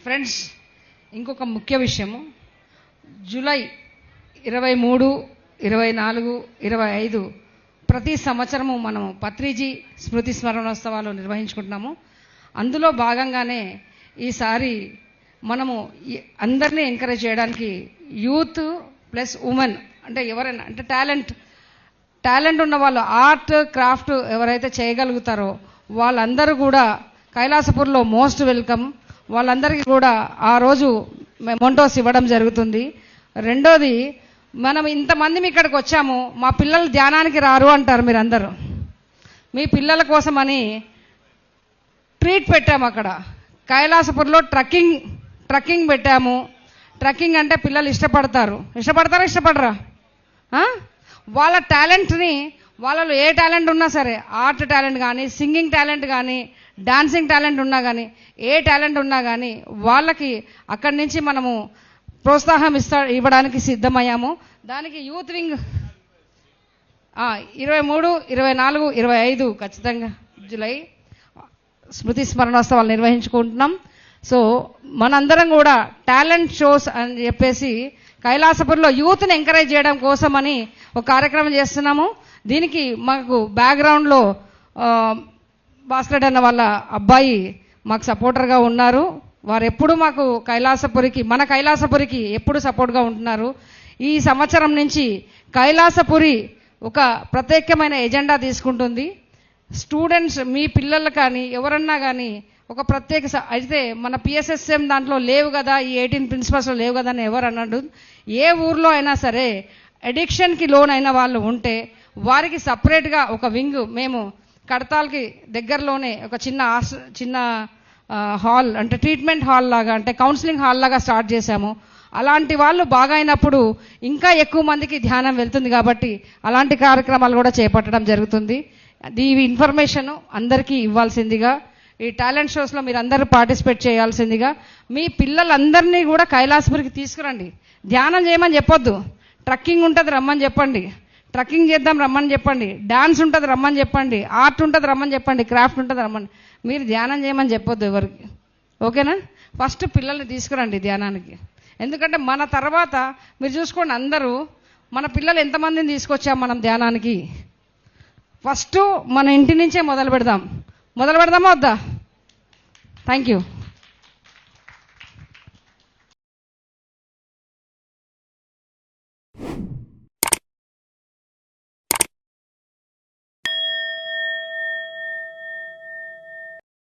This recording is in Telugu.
ఫ్రెండ్స్, ఇంకొక ముఖ్య విషయము, జూలై 23, 24, 25 ప్రతి సంవత్సరము మనము పత్రిజీ స్మృతి స్మరణోత్సవాలు నిర్వహించుకుంటున్నాము. అందులో భాగంగానే ఈసారి మనము అందరినీ ఎంకరేజ్ చేయడానికి యూత్ ప్లస్ ఉమెన్ అంటే ఎవరైనా అంటే టాలెంట్ ఉన్న వాళ్ళు ఆర్ట్ క్రాఫ్ట్ ఎవరైతే చేయగలుగుతారో వాళ్ళందరూ కూడా కైలాసపూర్లో మోస్ట్ వెల్కమ్. వాళ్ళందరికీ కూడా ఆ రోజు మెమోంటోస్ ఇవ్వడం జరుగుతుంది. రెండోది, మనం ఇంతమంది ఇక్కడికి వచ్చాము, మా పిల్లలు ధ్యానానికి రారు అంటారు మీరందరూ. మీ పిల్లల కోసమని ట్రీట్ పెట్టాము. అక్కడ కైలాసపూర్లో ట్రక్కింగ్ పెట్టాము. ట్రక్కింగ్ అంటే పిల్లలు ఇష్టపడరా? వాళ్ళ టాలెంట్ని, వాళ్ళలో ఏ టాలెంట్ ఉన్నా సరే, ఆర్ట్ టాలెంట్ కానీ, సింగింగ్ టాలెంట్ కానీ, డాన్సింగ్ టాలెంట్ ఉన్నా కానీ, ఏ టాలెంట్ ఉన్నా కానీ వాళ్ళకి అక్కడి నుంచి మనము ప్రోత్సాహం ఇవ్వడానికి సిద్ధమయ్యాము. దానికి యూత్ వింగ్ 23, 24, 25 ఖచ్చితంగా జూలై స్మృతి స్మరణోత్సవాలు నిర్వహించుకుంటున్నాం. సో మనందరం కూడా టాలెంట్ షోస్ అని చెప్పేసి కైలాసపూర్లో యూత్ని ఎంకరేజ్ చేయడం కోసమని ఒక కార్యక్రమం చేస్తున్నాము. దీనికి మాకు బ్యాక్గ్రౌండ్లో భాస్కర్ అన్న వాళ్ళ అబ్బాయి మాకు సపోర్టర్గా ఉన్నారు. వారు ఎప్పుడు మాకు మన కైలాసపురికి ఎప్పుడు సపోర్ట్గా ఉంటున్నారు. ఈ సంవత్సరం నుంచి కైలాసపురి ఒక ప్రత్యేకమైన ఎజెండా తీసుకుంటుంది. స్టూడెంట్స్, మీ పిల్లలు కానీ ఎవరన్నా కానీ ఒక ప్రత్యేక అయితే మన పిఎస్ఎస్ఎం దాంట్లో లేవు కదా, ఈ 18 ప్రిన్సిపల్స్లో లేవు కదా అని ఎవరు అన్నాడు. ఏ ఊర్లో అయినా సరే అడిక్షన్కి లోన్ అయిన వాళ్ళు ఉంటే వారికి సపరేట్గా ఒక వింగ్ మేము కడతాల్కి దగ్గరలోనే ఒక చిన్న హాల్ అంటే ట్రీట్మెంట్ హాల్ లాగా అంటే కౌన్సిలింగ్ హాల్ లాగా స్టార్ట్ చేశాము. అలాంటి వాళ్ళు బాగా అయినప్పుడు ఇంకా ఎక్కువ మందికి ధ్యానం వెళ్తుంది కాబట్టి అలాంటి కార్యక్రమాలు కూడా చేపట్టడం జరుగుతుంది. ఈ ఇన్ఫర్మేషన్ అందరికీ ఇవ్వాల్సిందిగా, ఈ టాలెంట్ షోస్లో మీరు అందరూ పార్టిసిపేట్ చేయాల్సిందిగా, మీ పిల్లలందరినీ కూడా కైలాసపురికి తీసుకురండి. ధ్యానం చేయమని చెప్పొద్దు, ట్రక్కింగ్ ఉంటుంది రమ్మని చెప్పండి, ట్రక్కింగ్ చేద్దాం రమ్మని చెప్పండి, డాన్స్ ఉంటుంది రమ్మని చెప్పండి, ఆర్ట్ ఉంటుంది రమ్మని చెప్పండి, క్రాఫ్ట్ ఉంటుంది రమ్మని. మీరు ధ్యానం చేయమని చెప్పొద్దు ఎవరికి, ఓకేనా? ఫస్ట్ పిల్లల్ని తీసుకురండి ధ్యానానికి. ఎందుకంటే మన తర్వాత మీరు చూసుకోండి, అందరూ మన పిల్లలు ఎంతమందిని తీసుకొచ్చాం మనం ధ్యానానికి. ఫస్ట్ మన ఇంటి నుంచే మొదలు పెడదామా వద్దా? Thank you.